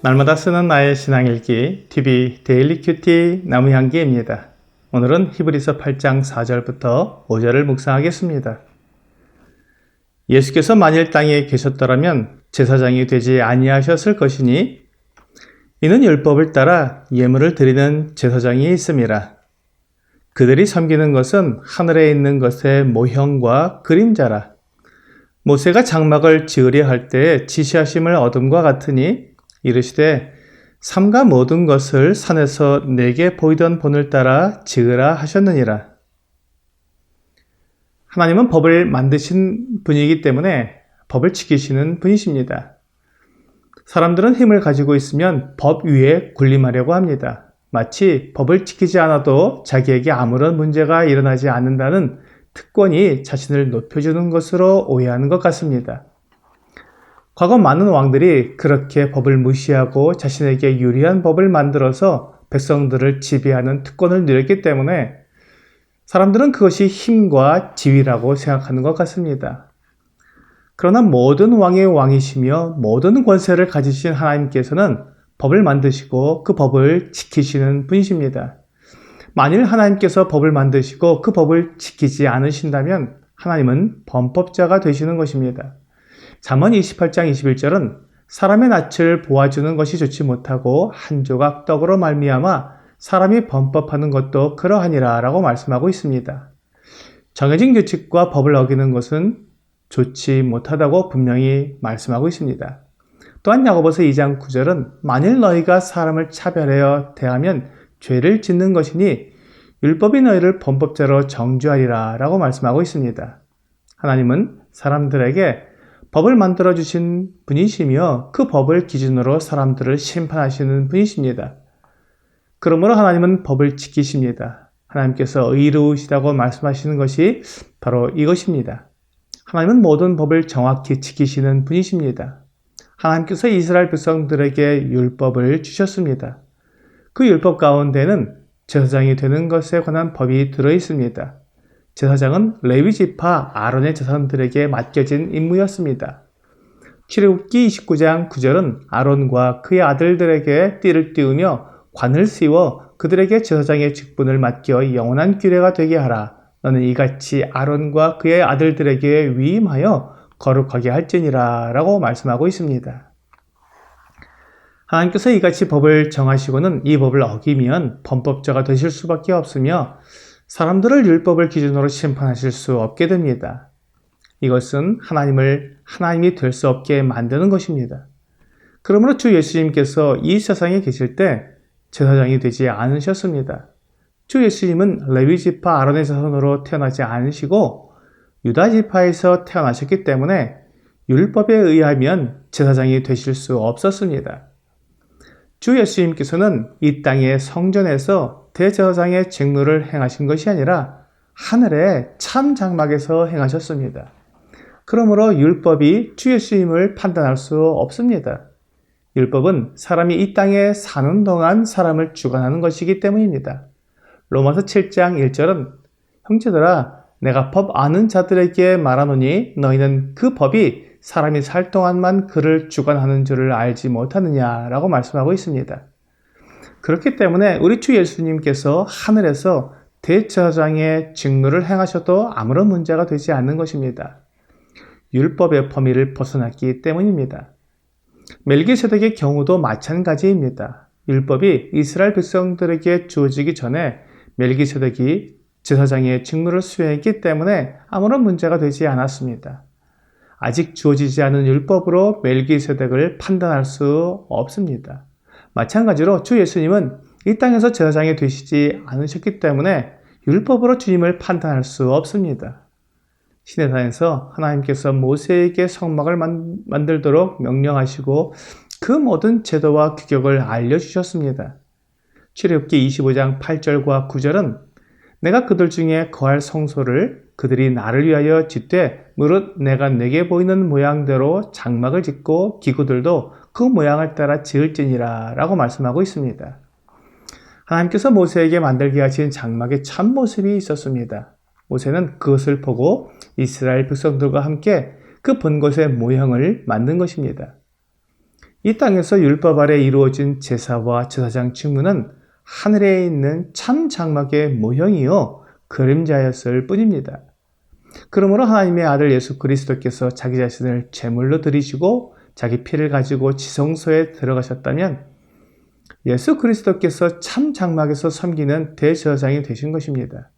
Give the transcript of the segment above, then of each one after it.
날마다 쓰는 나의 신앙일기 TV 데일리 큐티 나무향기입니다. 오늘은 히브리서 8장 4절부터 5절을 묵상하겠습니다. 예수께서 만일 땅에 계셨더라면 제사장이 되지 아니하셨을 것이니 이는 율법을 따라 예물을 드리는 제사장이 있음이라. 그들이 섬기는 것은 하늘에 있는 것의 모형과 그림자라. 모세가 장막을 지으려 할 때에 지시하심을 얻음과 같으니 이르시되 삼가 모든 것을 산에서 내게 보이던 본을 따라 지으라 하셨느니라. 하나님은 법을 만드신 분이기 때문에 법을 지키시는 분이십니다. 사람들은 힘을 가지고 있으면 법 위에 군림하려고 합니다. 마치 법을 지키지 않아도 자기에게 아무런 문제가 일어나지 않는다는 특권이 자신을 높여주는 것으로 오해하는 것 같습니다. 과거 많은 왕들이 그렇게 법을 무시하고 자신에게 유리한 법을 만들어서 백성들을 지배하는 특권을 누렸기 때문에 사람들은 그것이 힘과 지위라고 생각하는 것 같습니다. 그러나 모든 왕의 왕이시며 모든 권세를 가지신 하나님께서는 법을 만드시고 그 법을 지키시는 분이십니다. 만일 하나님께서 법을 만드시고 그 법을 지키지 않으신다면 하나님은 범법자가 되시는 것입니다. 잠언 28장 21절은 사람의 낯을 보아주는 것이 좋지 못하고 한 조각 떡으로 말미암아 사람이 범법하는 것도 그러하니라 라고 말씀하고 있습니다. 정해진 규칙과 법을 어기는 것은 좋지 못하다고 분명히 말씀하고 있습니다. 또한 야고보서 2장 9절은 만일 너희가 사람을 차별하여 대하면 죄를 짓는 것이니 율법이 너희를 범법자로 정죄하리라 라고 말씀하고 있습니다. 하나님은 사람들에게 법을 만들어주신 분이시며 그 법을 기준으로 사람들을 심판하시는 분이십니다. 그러므로 하나님은 법을 지키십니다. 하나님께서 의로우시다고 말씀하시는 것이 바로 이것입니다. 하나님은 모든 법을 정확히 지키시는 분이십니다. 하나님께서 이스라엘 백성들에게 율법을 주셨습니다. 그 율법 가운데는 제사장이 되는 것에 관한 법이 들어있습니다. 제사장은 레위 지파 아론의 자손들에게 맡겨진 임무였습니다. 출애굽기 29장 9절은 아론과 그의 아들들에게 띠를 띄우며 관을 씌워 그들에게 제사장의 직분을 맡겨 영원한 규례가 되게 하라. 너는 이같이 아론과 그의 아들들에게 위임하여 거룩하게 할지니라 라고 말씀하고 있습니다. 하나님께서 이같이 법을 정하시고는 이 법을 어기면 범법자가 되실 수밖에 없으며 사람들을 율법을 기준으로 심판하실 수 없게 됩니다. 이것은 하나님이 될 수 없게 만드는 것입니다. 그러므로 주 예수님께서 이 세상에 계실 때 제사장이 되지 않으셨습니다. 주 예수님은 레위 지파 아론의 자손으로 태어나지 않으시고 유다 지파에서 태어나셨기 때문에 율법에 의하면 제사장이 되실 수 없었습니다. 주 예수님께서는 이 땅의 성전에서 대제사장의 직무를 행하신 것이 아니라 하늘의 참 장막에서 행하셨습니다. 그러므로 율법이 주 예수님을 판단할 수 없습니다. 율법은 사람이 이 땅에 사는 동안 사람을 주관하는 것이기 때문입니다. 로마서 7장 1절은 형제들아 내가 법 아는 자들에게 말하노니 너희는 그 법이 사람이 살 동안만 그를 주관하는 줄을 알지 못하느냐라고 말씀하고 있습니다. 그렇기 때문에 우리 주 예수님께서 하늘에서 대제사장의 직무를 행하셔도 아무런 문제가 되지 않는 것입니다. 율법의 범위를 벗어났기 때문입니다. 멜기세덱의 경우도 마찬가지입니다. 율법이 이스라엘 백성들에게 주어지기 전에 멜기세덱이 제사장의 직무를 수행했기 때문에 아무런 문제가 되지 않았습니다. 아직 주어지지 않은 율법으로 멜기세덱을 판단할 수 없습니다. 마찬가지로 주 예수님은 이 땅에서 제사장이 되시지 않으셨기 때문에 율법으로 주님을 판단할 수 없습니다. 시내산에서 하나님께서 모세에게 성막을 만들도록 명령하시고 그 모든 제도와 규격을 알려주셨습니다. 출애굽기 25장 8절과 9절은 내가 그들 중에 거할 성소를 그들이 나를 위하여 짓되 무릇 내가 내게 보이는 모양대로 장막을 짓고 기구들도 그 모양을 따라 지을지니라 라고 말씀하고 있습니다. 하나님께서 모세에게 만들게 하신 장막의 참모습이 있었습니다. 모세는 그것을 보고 이스라엘 백성들과 함께 그 본 것의 모형을 만든 것입니다. 이 땅에서 율법 아래 이루어진 제사와 제사장 직무는 하늘에 있는 참 장막의 모형이요 그림자였을 뿐입니다. 그러므로 하나님의 아들 예수 그리스도께서 자기 자신을 제물로 드리시고 자기 피를 가지고 지성소에 들어가셨다면 예수 그리스도께서 참 장막에서 섬기는 대제사장이 되신 것입니다.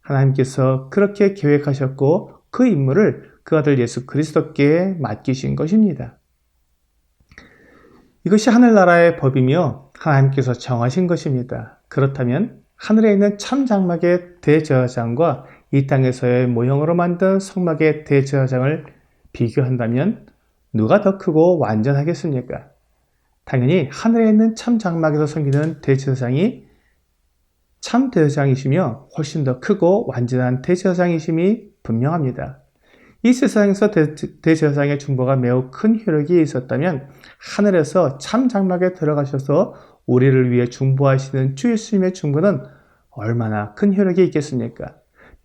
하나님께서 그렇게 계획하셨고 그 임무를 그 아들 예수 그리스도께 맡기신 것입니다. 이것이 하늘나라의 법이며 하나님께서 정하신 것입니다. 그렇다면 하늘에 있는 참 장막의 대제사장과 이 땅에서의 모형으로 만든 성막의 대제사장을 비교한다면 누가 더 크고 완전하겠습니까? 당연히 하늘에 있는 참 장막에서 섬기는 대제사장이 참 대제사장이시며 훨씬 더 크고 완전한 대제사장이심이 분명합니다. 이 세상에서 대제사장의 중보가 매우 큰 효력이 있었다면 하늘에서 참 장막에 들어가셔서 우리를 위해 중보하시는 주 예수님의 중보는 얼마나 큰 효력이 있겠습니까?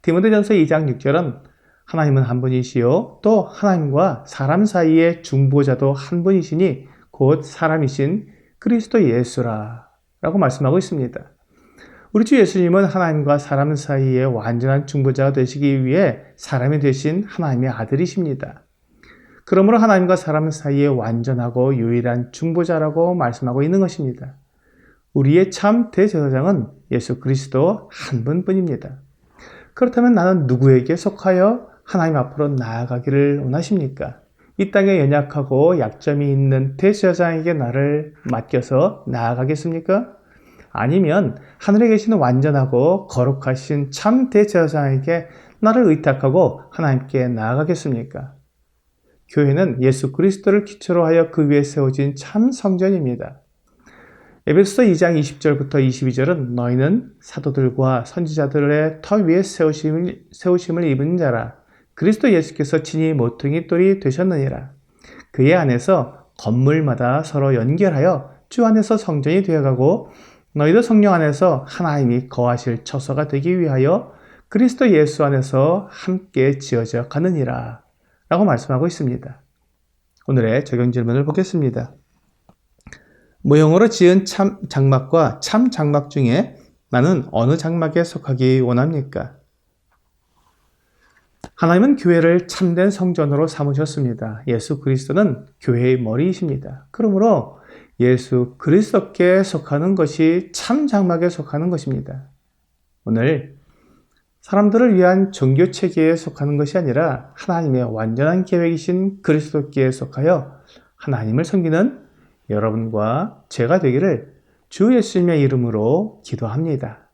디모데전서 2장 6절은 하나님은 한 분이시요 또 하나님과 사람 사이의 중보자도 한 분이시니 곧 사람이신 그리스도 예수라 라고 말씀하고 있습니다. 우리 주 예수님은 하나님과 사람 사이의 완전한 중보자가 되시기 위해 사람이 되신 하나님의 아들이십니다. 그러므로 하나님과 사람 사이의 완전하고 유일한 중보자라고 말씀하고 있는 것입니다. 우리의 참 대제사장은 예수 그리스도 한 분뿐입니다. 그렇다면 나는 누구에게 속하여 하나님 앞으로 나아가기를 원하십니까? 이 땅에 연약하고 약점이 있는 대제사장에게 나를 맡겨서 나아가겠습니까? 아니면 하늘에 계신 완전하고 거룩하신 참 대제사장에게 나를 의탁하고 하나님께 나아가겠습니까? 교회는 예수 그리스도를 기초로 하여 그 위에 세워진 참 성전입니다. 에베소서 2장 20절부터 22절은 너희는 사도들과 선지자들의 터 위에 세우심을 입은 자라. 그리스도 예수께서 친히 모퉁이 돌이 되셨느니라. 그의 안에서 건물마다 서로 연결하여 주 안에서 성전이 되어가고 너희도 성령 안에서 하나님이 거하실 처소가 되기 위하여 그리스도 예수 안에서 함께 지어져 가느니라 라고 말씀하고 있습니다. 오늘의 적용 질문을 보겠습니다. 모형으로 지은 참 장막과 참 장막 중에 나는 어느 장막에 속하기 원합니까? 하나님은 교회를 참된 성전으로 삼으셨습니다. 예수 그리스도는 교회의 머리이십니다. 그러므로 예수 그리스도께 속하는 것이 참 장막에 속하는 것입니다. 오늘 사람들을 위한 종교 체계에 속하는 것이 아니라 하나님의 완전한 계획이신 그리스도께 속하여 하나님을 섬기는 여러분과 제가 되기를 주 예수님의 이름으로 기도합니다.